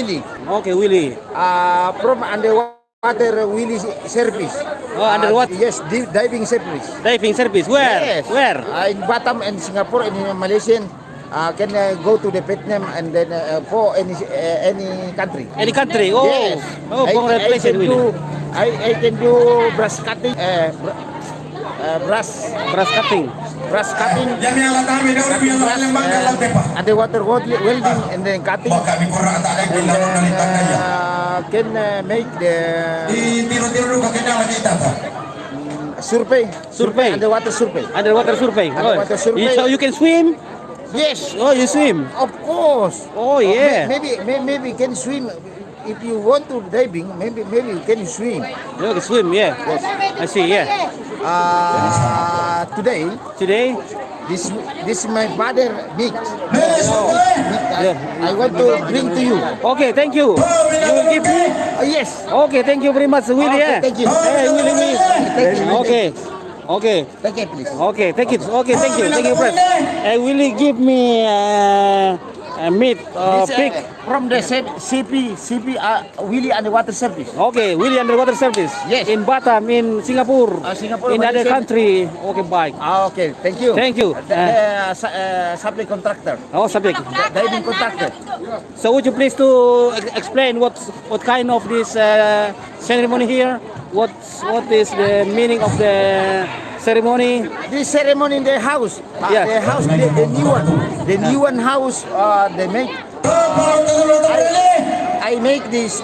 Willie. Okay, Willie. From underwater Willie service. Oh, underwater. Yes, diving service. Diving service. Where? Yes. Where? In Batam and Singapore and in Malaysia. Can go to the Vietnam and then for any country. Any country? Oh, Yes. oh, congratulations, Willie. I can do brass cutting. Brass cutting. Brass cutting. Underwater welding and then cutting. And then can make the survey. Underwater survey. Underwater survey. Underwater survey. So you can swim? Yes. Oh, you swim? Of course. Oh, yeah. Maybe can swim. If you want to diving, maybe you can swim. You can swim, yeah. Yes. I see, yeah. Today, this is my father meat. I want to bring to you. Okay, thank you. You will give me? Yes. Okay, thank you very much, Willie. Okay, Yeah. thank you. Hey, Willie. Thank you. Okay. Okay. Thank you, please. Okay, thank you. Okay, thank you. Thank you, friend. Willie give me a meat pig. From the CP Willie Underwater Service. Okay, Willie Underwater Service. Yes. In Batam, in Singapore. Singapore, in other Malaysia. country. Okay, bye. Okay, thank you. Thank you. Supply contractor. Oh, subject. Diving contractor. So would you please to explain what kind of this ceremony here? What is the meaning of the ceremony? This ceremony in the house. Yeah. The house, the new one. The new one house. They make. I make this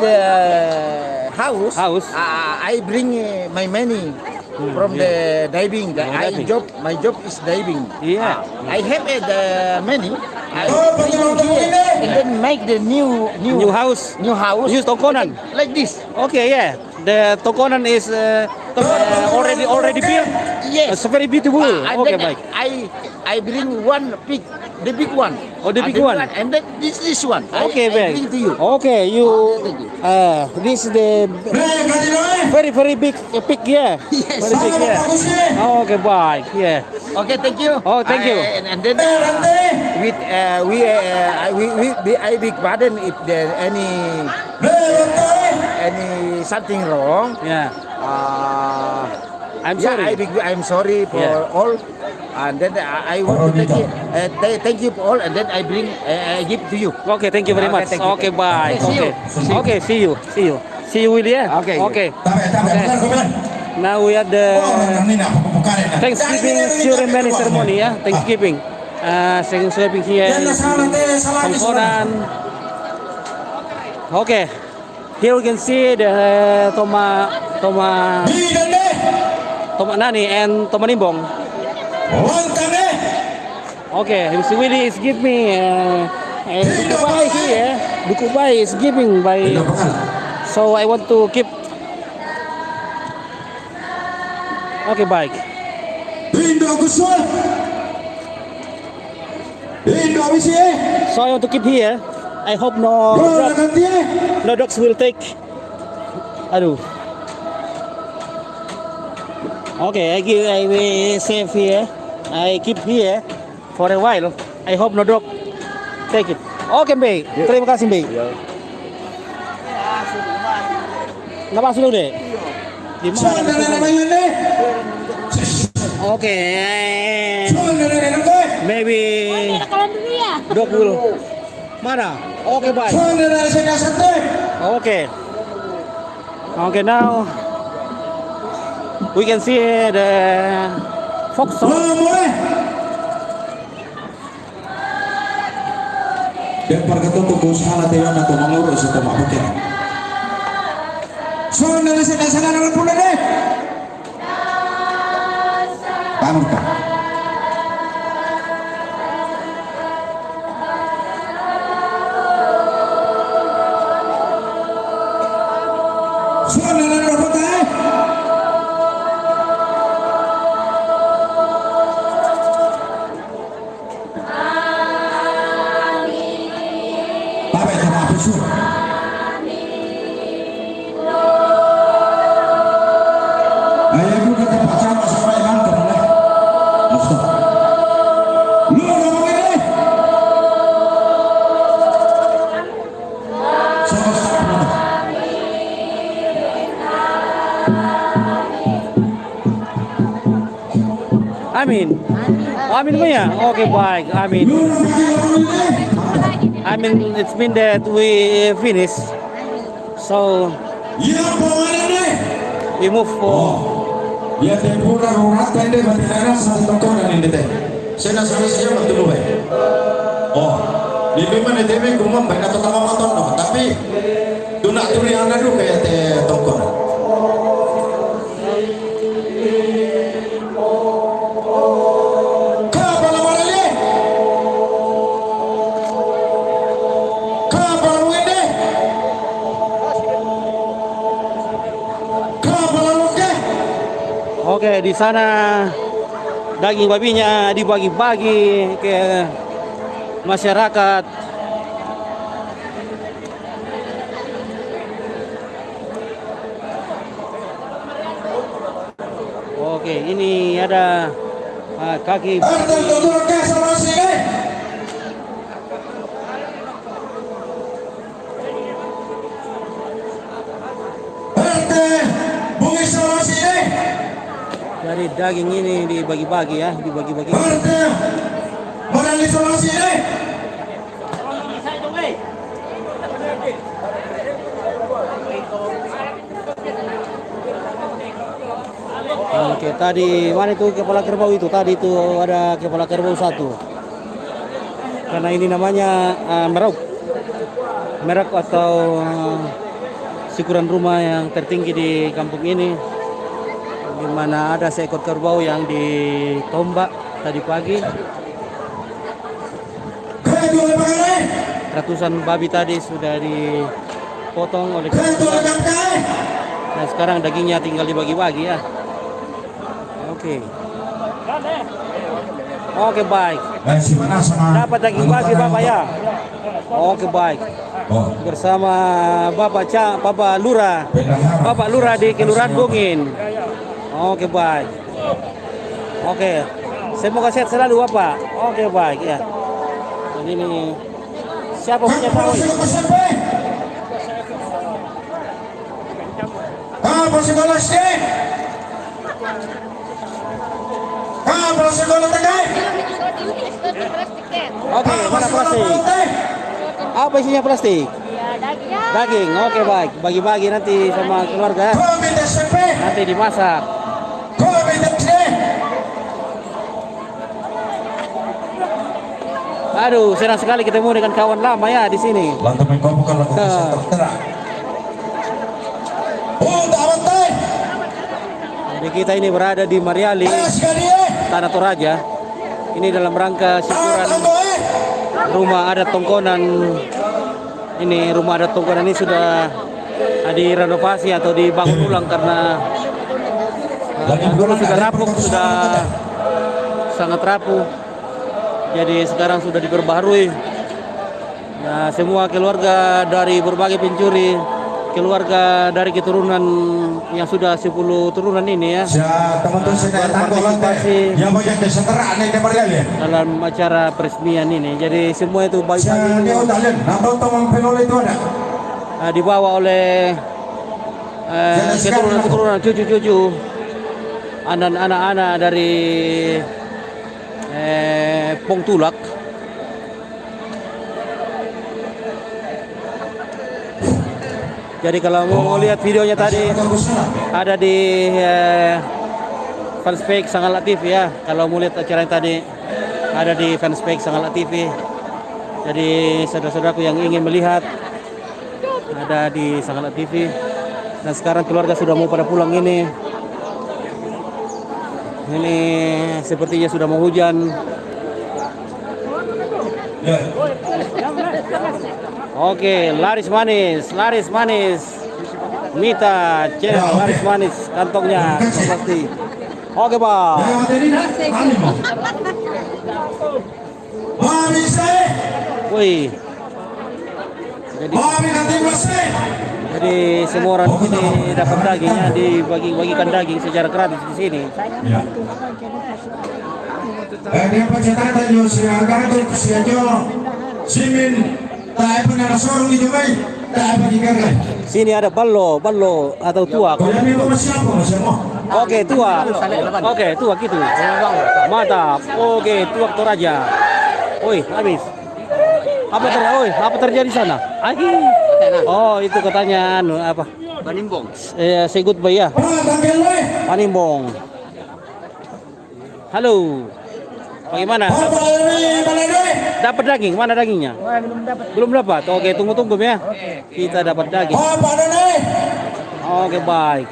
house. I bring my money from the diving. My job is diving. Yeah. I have the money. I bring it here and then make the new house. New house. Use tokonan. Like this. Okay, yeah. The tokonan is already built. Yes. It's very beautiful. Okay, then bye. I bring one pig, the big one. Oh, the big one. And then this one. Okay, I bring to you. Okay, this is the very big pig, yeah. Yes. Very big, yeah. Okay, bye. Yeah. Okay, thank you. Oh, thank you. And then I big pardon if there any something wrong. Yeah. I'm sorry. I'm sorry for all. And then I want to thank you for all. And then I give to you. Okay, thank you very much. Thank you. Okay, bye. Okay, Okay, see you. See you, Willie. Yeah? Okay. Okay. Now we have the Thanksgiving ceremony. Yeah, Thanksgiving. Thanksgiving here in Tongkonan. Okay. Here we can see the Toma Nani and Toma Nimbong. Okay, Mr. Willie is giving me Dukubai here. Dukubai is giving by. So I want to keep. Okay, bye. So I want to keep here. I hope no dogs will take. Aduh. Okay, I will save here. I keep here for a while. I hope no dog take it. Okay, Mbak. Terima kasih, Mbak. Lepas dulu deh. Di mana? Okay. Maybe dog will. Mana? Okay, bye. Okay. Okay, now we can see the fox song. Dan perketon tubuh salah tewan atau mengurus atau mabukin. Soal dari sana dalam bulan deh. Bangun kak. Soal dari berapa kali? Bapak itu apa sih? Ayahku kata pacar sama iman kemana? Sos penutup. Amin. Amin mo ya? Okay, baik. Amin. Lurah bagi orang ini. I mean, it's mean that we finish. So Ya bawa ini. we move for. Ya tempura rorat tende batinara satu tongkonan ini teh. Saya nak saja betul baik. Oh, lebih mana tebe kumam banyak pertama maton no, tapi tunak turi anak tu kayak teh tongkonan. Oke, di sana daging babinya dibagi-bagi ke masyarakat. Oke, ini ada kaki. Dari daging ini dibagi-bagi ya, dibagi-bagi. Oke, tadi mana itu kepala kerbau itu? Tadi itu ada kepala kerbau satu. Karena ini namanya merek atau syukuran rumah yang tertinggi di kampung ini, di mana ada seekor kerbau yang ditombak tadi pagi. Ratusan babi tadi sudah dipotong oleh kerbau. Nah, sekarang dagingnya tinggal dibagi-bagi ya. Oke. Oke, baik. Dapat daging babi Bapak ya. Oke, baik. Bersama Bapak Lurah di Kelurahan Bungin. Oke, baik. Oke. Semoga sehat selalu Bapak. Oke, baik ya. Dan ini siapa punya tahu ini? Oke, mana plastik? Apa isinya plastik? Daging. Oke, baik. Bagi-bagi nanti sama keluarga. Nanti dimasak. Aduh, senang sekali ketemu dengan kawan lama ya di sini. Jadi kita ini berada di Mariali, Tanah Toraja. Ini dalam rangka syukuran rumah adat Tongkonan. Ini rumah adat Tongkonan ini sudah direnovasi atau dibangun ulang karena dulu sudah rapuh, sudah sangat rapuh. Jadi sekarang sudah diperbaharui. Nah, semua keluarga dari berbagai pencuri, keluarga dari keturunan yang sudah 10 turunan ini ya, berpartisipasi dalam acara peresmian ini. Jadi semua itu baik-baik dibawa oleh keturunan cucu-cucu, anak-anak dari Pong Tulak. Jadi kalau mau lihat videonya tadi ada di fanspage Sangalat TV ya. Kalau mau lihat acara yang tadi ada di fanspage Sangalat TV. Jadi saudara-saudaraku yang ingin melihat ada di Sangalat TV. Dan sekarang keluarga sudah mau pada pulang ini. Ini sepertinya sudah mau hujan. Oke, laris manis. Mita, laris manis kantongnya pasti. Oke, Pak. Wih. Jadi semua orang ini dapat dagingnya, dibagi-bagikan daging secara gratis di sini. Ya. Dia pencetakan yo siaga tu siajo simin tai penara sorong itu baik. Tak bagi karena. Sini ada ballo atau tuak. Kau yang itu siapa siapa? Oke, tuak. Oke, tuak itu. Mantap. Oke, tuak Toraja. Oi, habis. Apa terjadi sana? Oh, itu katanya apa? Banimbong. Say goodbye ya. Tanggal le. Panimbong. Halo. Bagaimana? Dapat daging? Mana dagingnya? Belum dapat. Oke, tunggu ya. Kita dapat daging. Oke, baik.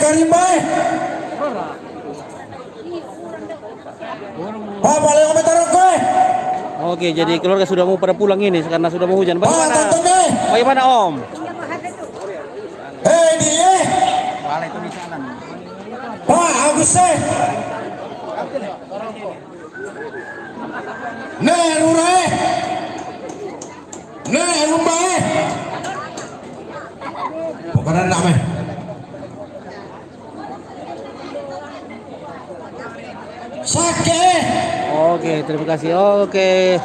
Karim baik. Oke, jadi keluarga sudah mau pada pulang ini karena sudah mau hujan. Bagaimana Om? Dia. Pak Agus. Rurai. Rumbai. Bukan nama. Sake. Oke, terima kasih. Oke.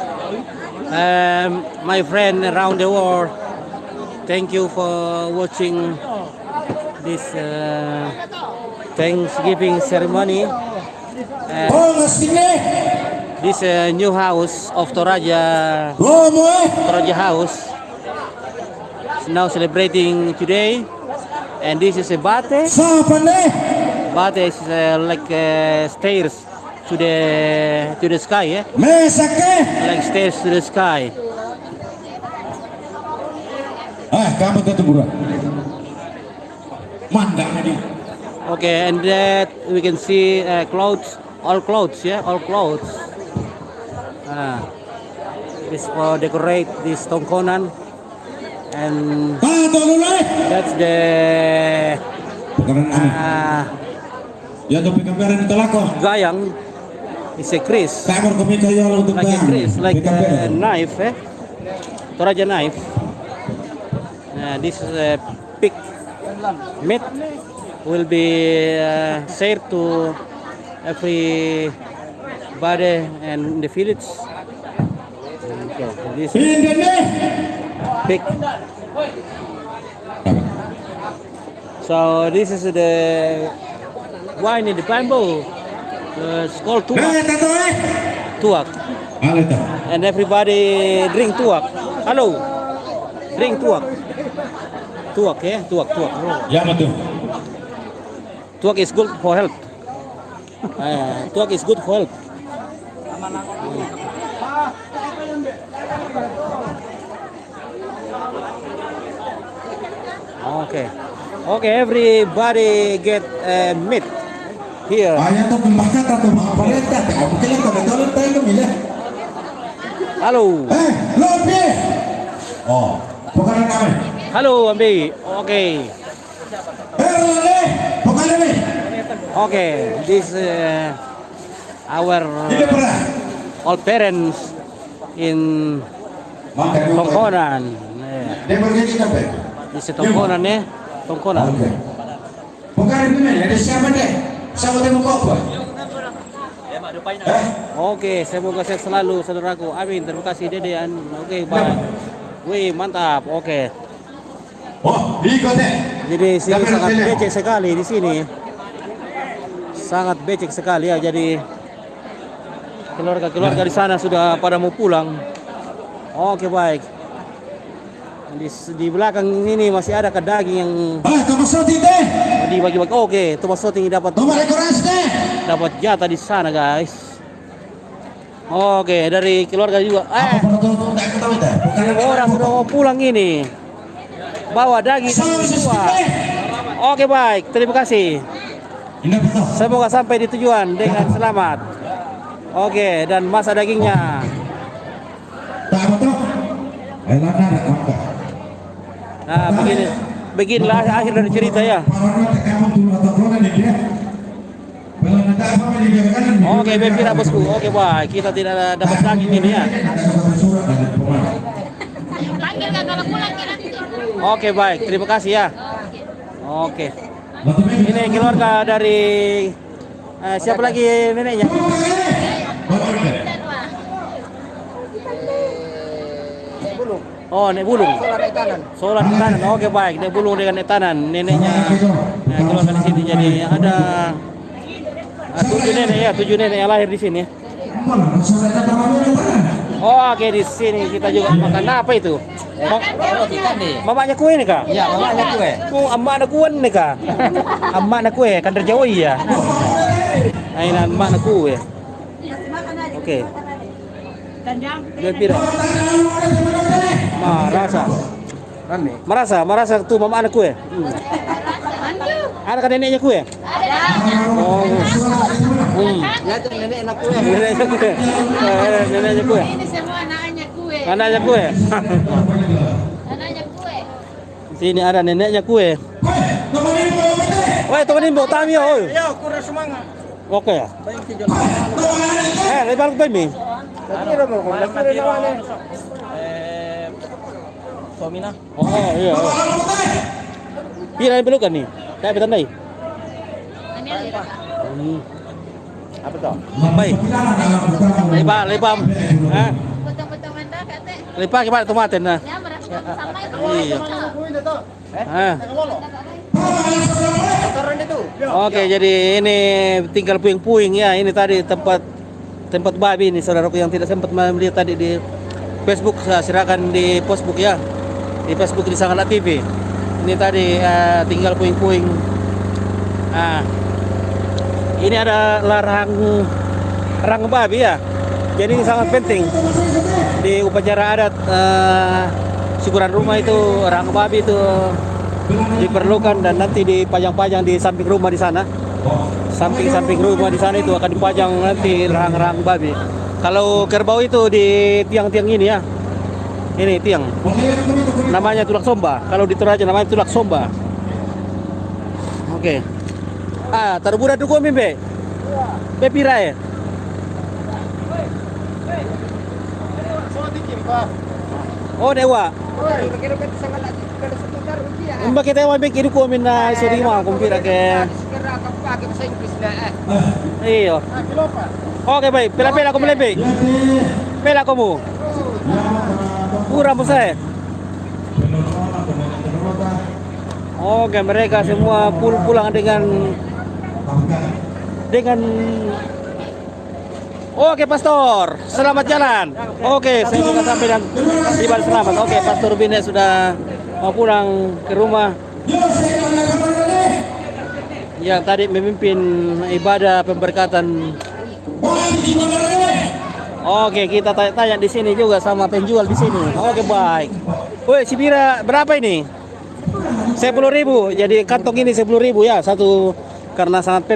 My friend around the world, thank you for watching this Thanksgiving ceremony. This new house of Toraja House is now celebrating today, and this is a bate. Bate is like stairs to the sky, like stairs to the sky. Kamu tetap buruan. Mandang ini. Okay, and that we can see clothes, all clothes. This for decorate this tongkonan, and that's the ya tapi gambaran telako. gayang. It's a kris. Kamar kami kaya untuk Like a kris, like a knife, Toraja knife. This is a pig meat will be shared to everybody and in the village. Okay, this is pig. So this is the wine in the bamboo. It's called tuak. And everybody drink tuak. Hello, drink tuak. Tuak, ya, tuak. Ya betul. Tuak is good for health. Tuak is good for health. Okay, everybody get meat here. Ayah tu pembakat atau apa ya? Tak, mungkin kalau tolong tahu milah. Halo. Lopi. Oh, bukan nama. Halo, Ambi. Okay. Okay, this our old parents in Tongkonan. Dia berjanji sampai. This is Tongkonan ya, Tongkonan. Bukan ini, ada siapa deh? Siapa temu kau apa? Oke, semoga sehat selalu saudaraku. Amin. Terima kasih Dedean. Oke, baik. Wih, mantap. Oke. Oh, ikut deh. Jadi sini sangat becek sekali di sini. Sangat becek sekali ya. Jadi keluarga di sana sudah pada mau pulang. Oke, baik. Di belakang ini masih ada daging yang dibagi-bagi. Oke, Thomas Soting dapat jatah di sana, guys. Oke, dari keluarga juga. Orang sudah mau pulang ini. Bawa daging semua. Oke, baik. Terima kasih. Semoga sampai di tujuan dengan selamat. Oke, dan masak dagingnya. Nah, beginilah akhir dari cerita ya. Oke, Bepira bosku. Oke, baik. Kita tidak dapat daging ini ya. Oke, baik. Terima kasih ya. Oke. Ini keluarga dari siapa lagi neneknya? Oh, Nek Bulung. Solar Etanan. Solar Etanan. Oke, baik. Nek Bulung dengan Etanan, neneknya keluarga di sini. Jadi ada 7 nenek ya, 7 nenek yang lahir di sini. Oh, oke, di sini kita juga makan apa itu? Roti tadi. Mamanya kue nih kak? Iya, mamanya kue. Oh, emak anak kue nih kak? Emak anak kue, kan dari Jawa ya? Ini emak anak kue. Oke. Dia pira? Marasa tuh mama anak kue. Ada kan neneknya kue? Oh. Ya itu nenek anak kue. Neneknya kue. Neneknya kue. Ini semua anaknya kue. Anaknya kue. Anaknya kue. Sini ada neneknya kue. Woi, temenin bawa tami ya, oi. Ya, kurang semangat. Oke ya. Lebar ke mi. Suamina. Oh iya. Pira yang pelukan nih? Saya petandai. Ini ada. Apa tuh? Baik. Lebar. Hah? Potong-potongan dah kate. Lebar gimana tomaten nah? Ya merasa sampai Iya. Ah. Kotoran itu. Oke, jadi ini tinggal puing-puing ya. Ini tadi tempat babi ini, saudaraku yang tidak sempat melihat tadi di Facebook, saya silakan di Facebook ya. Di Facebook di Sangalat TV. Ini tadi tinggal puing-puing. Ini ada rang babi ya. Jadi ini sangat penting di upacara adat syukuran rumah itu, rang babi itu diperlukan dan nanti dipajang-pajang di samping rumah di sana. Samping rumah di sana itu akan dipajang nanti rang babi. Kalau kerbau itu di tiang-tiang ini ya. Ini tiang. Namanya tulak somba. Kalau di Toraja namanya tulak somba. Oke. Taruh budak dulu mimbe. Be pira ya? Oh, dewa. Mbak kita mau bikin itu komen na sorry mah kumpira ke. Iya. Oke baik, pela kamu lebih. Pela kamu. Kurang besar. Oke, mereka semua pulang dengan Oke, Pastor, selamat jalan. Oke, saya juga sampai dan tiba selamat. Oke, Pastor Bine sudah mau pulang ke rumah. Yang tadi memimpin ibadah pemberkatan. Oke, kita tanya-tanya di sini juga sama penjual di sini. Oke, baik. Woi, si Bira berapa ini? 10.000. Jadi kantong ini 10.000 ya, satu karena sangat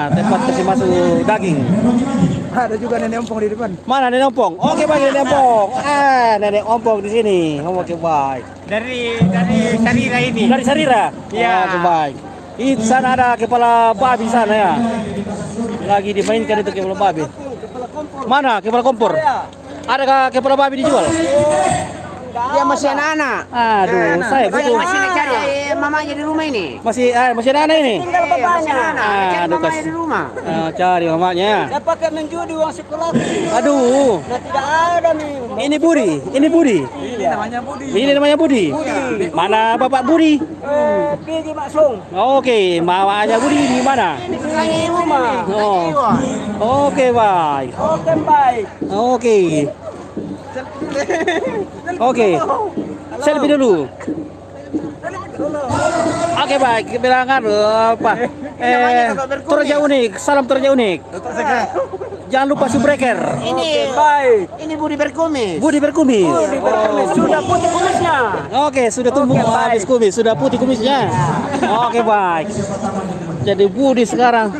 tempat kasih masuk daging. Ada juga nenek ompong di depan. Mana nenek ompong? Oke, baik nenek ompong. Nenek ompong di sini. Oke, baik. Dari Sarira ini. Dari Sarira? Iya. Oke, baik. Di sana ada kepala babi sana ya. Lagi dimainkan itu kepala babi. Mana kepala kompor? Adakah kepala babi dijual? Dia masih anak-anak. Aduh, saya butuh. Masih cari mamanya di rumah ini. Masih anak ini? Tinggal bapaknya. Cari Aduh, mamanya di rumah. cari mamanya. Saya pakai menjudi uang sekolah. Aduh. Nah, tidak ada nih. Ini Budi. Ini namanya Budi. Mana Bapak Budi? Pergi maksung. Oke, mamanya Budi di mana? Di rumah. Oh. Oke, baik. Oke, baik. Oke. Oke. Selfie dulu. Oke, baik. Bilangan apa? Toraja unik. Salam Toraja unik. Jangan lupa subreker. Ini baik. Ini Budi berkumis. Budi berkumis. Sudah putih kumisnya. Oke, sudah tumbuh habis kumis, sudah putih kumisnya. Oke, baik. Jadi Budi sekarang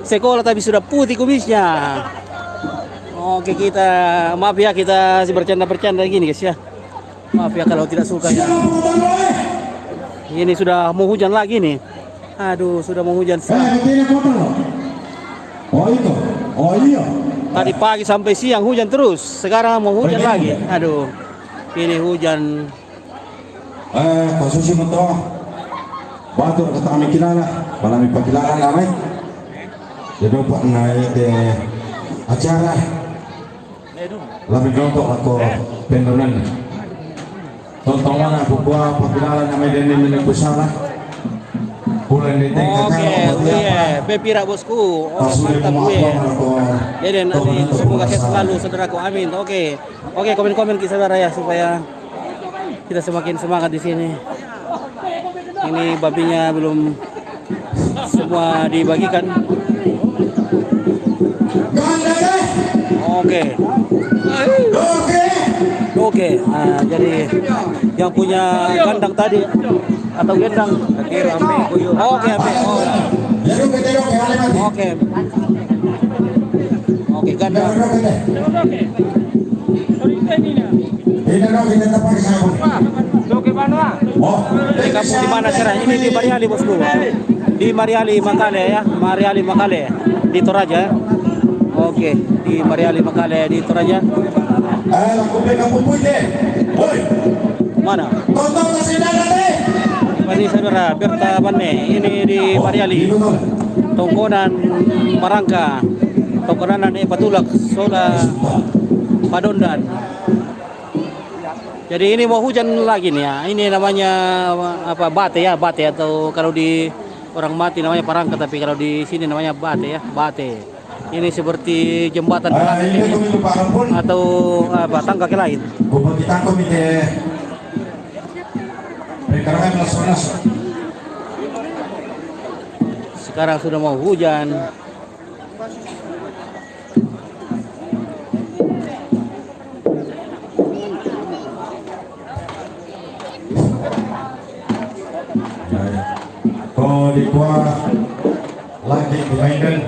sekolah tapi sudah putih kumisnya. Oke, maaf ya kita bercanda-bercanda gini guys ya. Maaf ya kalau tidak suka ya. Ini sudah mau hujan lagi nih. Aduh, sudah mau hujan. Oh iya. Tadi pagi sampai siang hujan terus. Sekarang mau hujan lagi. Aduh, ini hujan. Khususnya untuk batu kata kami kilala, balami pagkilala namin. Jadi pak naik acara. Labing kelompok ako pendonan. tontonan aku gua pagkilala na may din din nagkusala. Bulan din Oke, Bepira bosku. Oh, mantap gue. Ya dan semoga sehat selalu saudaraku. Amin. Oke, komen-komen kita saudara ya supaya kita semakin semangat di sini. Ini babinya belum semua dibagikan. Oke. Nah, jadi yang punya kandang tadi atau gendang. Oke. Oke, gandang. Di kampung di mana sekarang? Ini di Mariali bosku. Di Mariali Makale ya, Mariali Makale di Toraja. Oke, di Mariali Makale di Toraja. Mana? Ini saudara Berta Bane. Ini di Mariali. Tongkonan Marangka. Tongkonan Patulak Sola Padondan. Jadi ini mau hujan lagi nih ya. Ini namanya apa bate ya, bate atau kalau di orang mati namanya parangka, tapi kalau di sini namanya bate ya, bate. Ini seperti jembatan atau apa tangga ke lain. Sekarang sudah mau hujan. Kalau di kuah lagi dimainkan,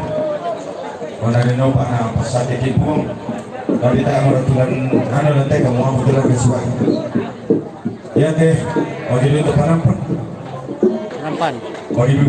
kalau ada nopo na pasati kipung, kalau kita meratulan anu nanti kamu mau betulan kesuai. Ya deh, mau dulu untuk penampan. Penampan. Oh ibu.